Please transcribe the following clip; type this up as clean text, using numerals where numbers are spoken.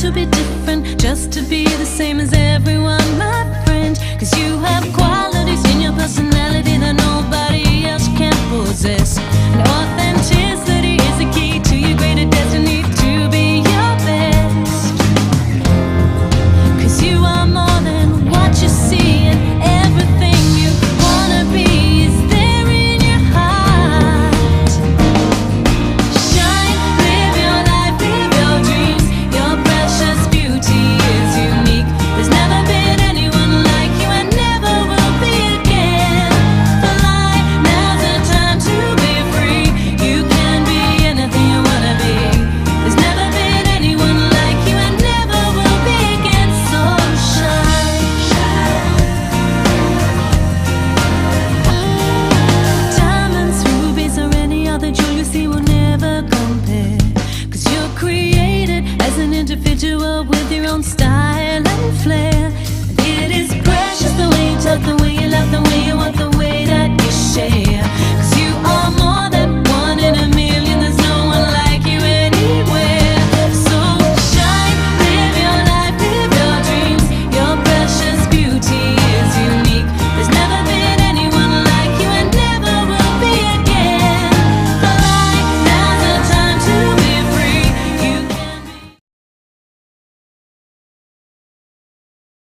to be different, just to be the same as everyone, my friend. Cause you have qualities in your personality that nobody else can possess. And authenticity is the key to your greater destiny, to be your best. Cause you are more than what you see, and everything you wanna be is there in your heart. Shine, live your life, live your dreams. Your precious beauty is unique. There's never been anyone like you, and never will be again. Fly, now's the time to be free. You can be anything you wanna be. There's never been anyone like you, and never will be again. So shine, diamonds, rubies, or any other jewel you see will never compare. Cause you're created as an individual with your own style and flair. And it is precious the way you talk, the way you laugh, the way you walk, the